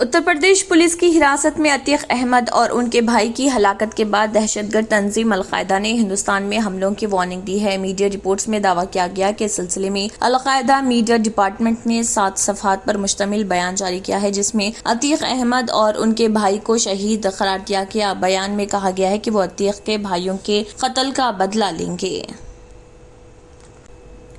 Uttar Pradesh police کی حراست میں عتیق احمد اور ان کے بھائی کی ہلاکت کے بعد دہشت گرد تنظیم القاعدہ نے ہندوستان میں حملوں کی وارننگ دی ہے۔ میڈیا رپورٹس میں دعویٰ کیا گیا کہ اس سلسلے میں القاعدہ میڈیا ڈپارٹمنٹ نے 7 صفحات پر مشتمل بیان جاری کیا ہے، جس میں عتیق احمد اور ان کے بھائی کو شہید قرار دیا گیا۔ بیان میں کہا گیا ہے کہ وہ عتیق کے بھائیوں کے قتل کا بدلہ لیں گے۔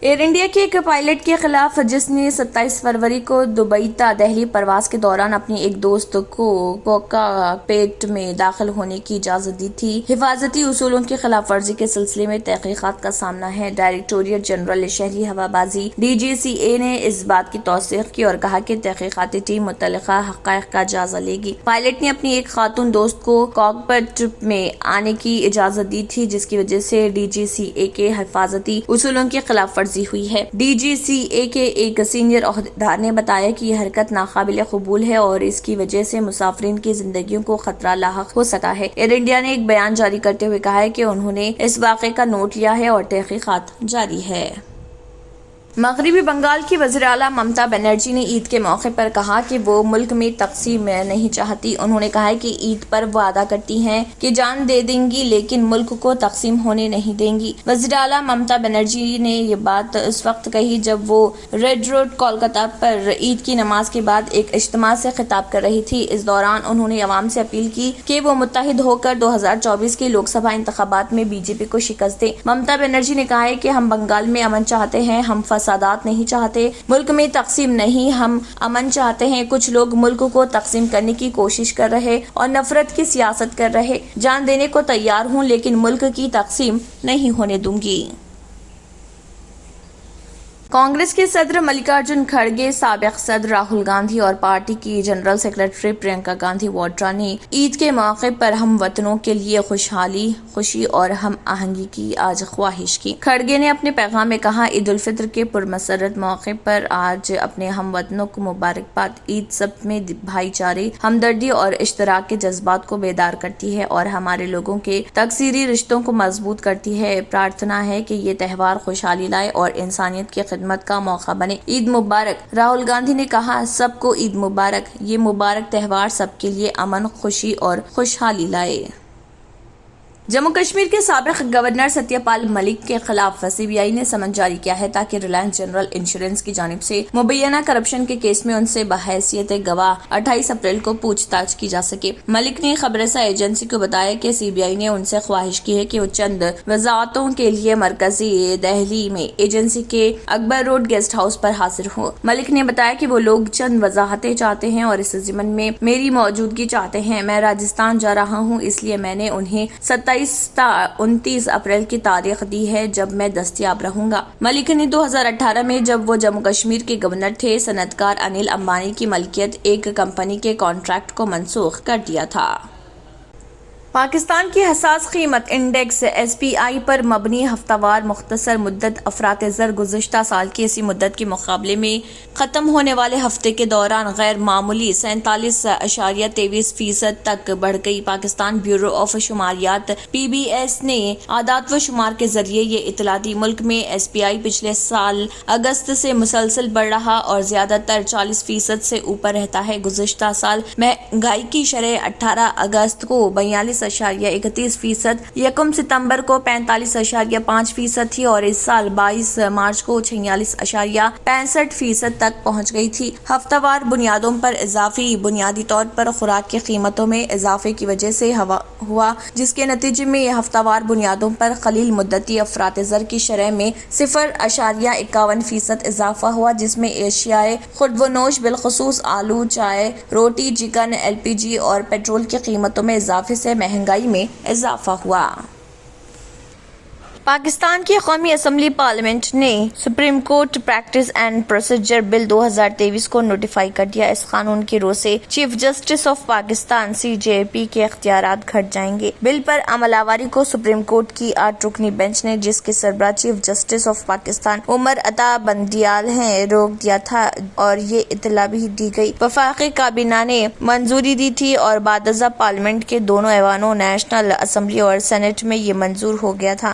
ایئر انڈیا کے ایک پائلٹ کے خلاف جس نے 27 فروری کو دبئی تا دہلی پرواز کے دوران اپنی ایک دوست کو کوکپٹ میں داخل ہونے کی اجازت دی تھی، حفاظتی اصولوں کی خلاف ورزی کے سلسلے میں تحقیقات کا سامنا ہے۔ ڈائریکٹوریٹ جنرل شہری ہوابازی DGCA نے اس بات کی توثیق کی اور کہا کہ تحقیقاتی ٹیم متعلقہ حقائق کا جائزہ لے گی۔ پائلٹ نے اپنی ایک خاتون دوست کو کوکپٹ میں آنے کی اجازت دی تھی، جس کی وجہ سے DGCA کے حفاظتی اصولوں کی خلاف ورزی ہوئی ہے۔ DGCA کے ایک سینئر عہدیدار نے بتایا کہ یہ حرکت ناقابل قبول ہے اور اس کی وجہ سے مسافرین کی زندگیوں کو خطرہ لاحق ہو سکتا ہے۔ ایئر انڈیا نے ایک بیان جاری کرتے ہوئے کہا ہے کہ انہوں نے اس واقعے کا نوٹ لیا ہے اور تحقیقات جاری ہے۔ مغربی بنگال کی وزیر اعلیٰ ممتا بنرجی نے عید کے موقع پر کہا کہ وہ ملک میں تقسیم نہیں چاہتی۔ انہوں نے کہا کہ عید پر وعدہ کرتی ہیں کہ جان دے دیں گی لیکن ملک کو تقسیم ہونے نہیں دیں گی۔ وزیر اعلیٰ ممتا بنرجی نے یہ بات اس وقت کہی جب وہ ریڈ روڈ کولکاتہ پر عید کی نماز کے بعد ایک اجتماع سے خطاب کر رہی تھی۔ اس دوران انہوں نے عوام سے اپیل کی کہ وہ متحد ہو کر 2024 کے لوک سبھا انتخابات میں BJP کو شکست دیں۔ ممتا بنرجی نے کہا ہے کہ ہم بنگال میں امن چاہتے ہیں، ہم فسادات نہیں چاہتے، ملک میں تقسیم نہیں، ہم امن چاہتے ہیں۔ کچھ لوگ ملک کو تقسیم کرنے کی کوشش کر رہے اور نفرت کی سیاست کر رہے۔ جان دینے کو تیار ہوں لیکن ملک کی تقسیم نہیں ہونے دوں گی۔ کانگریس کے صدر ملکارجن کھڑگے، سابق صدر راہل گاندھی اور پارٹی کی جنرل سیکرٹری پرینکا گاندھی واڈرا نے عید کے موقع پر ہم وطنوں کے لیے خوشحالی، خوشی اور ہم آہنگی کی آج خواہش کی۔ کھڑگے نے اپنے پیغام میں کہا، عید الفطر کے پرمسرت موقع پر آج اپنے ہم وطنوں کو مبارکباد۔ عید سب میں بھائی چارے، ہمدردی اور اشتراک کے جذبات کو بیدار کرتی ہے اور ہمارے لوگوں کے تکثیری رشتوں کو مضبوط کرتی ہے۔ پرارتھنا ہے کہ یہ تہوار خوشحالی لائے اور انسانیت کی خدمت کا موقع بنے۔ عید مبارک۔ راہل گاندھی نے کہا، سب کو عید مبارک۔ یہ مبارک تہوار سب کے لیے امن، خوشی اور خوشحالی لائے۔ جموں کشمیر کے سابق گورنر ستیہ پال ملک کے خلاف CBI نے سمن جاری کیا ہے تاکہ ریلائنس جنرل انشورنس کی جانب سے مبینہ کرپشن کے کیس میں ان سے بحیثیت گواہ 28 اپریل کو پوچھ تاچھ کی جا سکے۔ ملک نے خبر رساں ایجنسی کو بتایا کہ CBI نے ان سے خواہش کی ہے کہ وہ چند وضاحتوں کے لیے مرکزی دہلی میں ایجنسی کے اکبر روڈ گیسٹ ہاؤس پر حاضر ہوں۔ ملک نے بتایا کہ وہ لوگ چند وضاحتیں چاہتے ہیں اور اس ضمن میں میری موجودگی چاہتے ہیں۔ میں راجستھان جا رہا ہوں، اس لیے میں نے انہیں 27 تا 29 اپریل کی تاریخ دی ہے جب میں دستیاب رہوں گا۔ ملک نے 2018 میں جب وہ جموں کشمیر کے گورنر تھے، صنعت کار انل امبانی کی ملکیت ایک کمپنی کے کانٹریکٹ کو منسوخ کر دیا تھا۔ پاکستان کی حساس قیمت انڈیکس SPI پر مبنی ہفتہ وار مختصر مدت افراط زر گزشتہ سال کی اسی مدت کے مقابلے میں ختم ہونے والے ہفتے کے دوران غیر معمولی 47.23% تک بڑھ گئی۔ پاکستان بیورو آف شماریات PBS نے اعداد و شمار کے ذریعے یہ اطلاع دی۔ ملک میں SPI پچھلے سال اگست سے مسلسل بڑھ رہا اور زیادہ تر 40% سے اوپر رہتا ہے۔ گزشتہ سال مہنگائی کی شرح 18 اگست کو 42.31%، یکم ستمبر کو 45.5% تھی اور اس سال 22 مارچ کو 46.65% تک پہنچ گئی تھی۔ ہفتہ وار بنیادوں پر اضافی بنیادی طور پر خوراک کی قیمتوں میں اضافے کی وجہ سے ہوا، جس کے نتیجے میں یہ ہفتہ وار بنیادوں پر قلیل مدتی افراط زر کی شرح میں 0.51% اضافہ ہوا، جس میں اشیاء خورد و نوش بالخصوص آلو، چائے، روٹی، چکن، LPG اور پیٹرول کی قیمتوں میں اضافے سے مہنگائی میں اضافہ ہوا۔ پاکستان کی قومی اسمبلی پارلیمنٹ نے supreme court practice and procedure bill 2023 کو نوٹیفائی کر دیا۔ اس قانون کی روح سے chief justice of Pakistan CJP کے اختیارات گھٹ جائیں گے۔ بل پر عمل آوری کو سپریم کورٹ کی 8 رکنی بینچ نے، جس کے سربراہ chief justice of Pakistan Umar Ata Bandial ہیں، روک دیا تھا اور یہ اطلاع بھی دی گئی۔ وفاقی کابینہ نے منظوری دی تھی اور بعد ازاں پارلیمنٹ کے دونوں ایوانوں نیشنل اسمبلی اور سینٹ میں یہ منظور ہو گیا تھا۔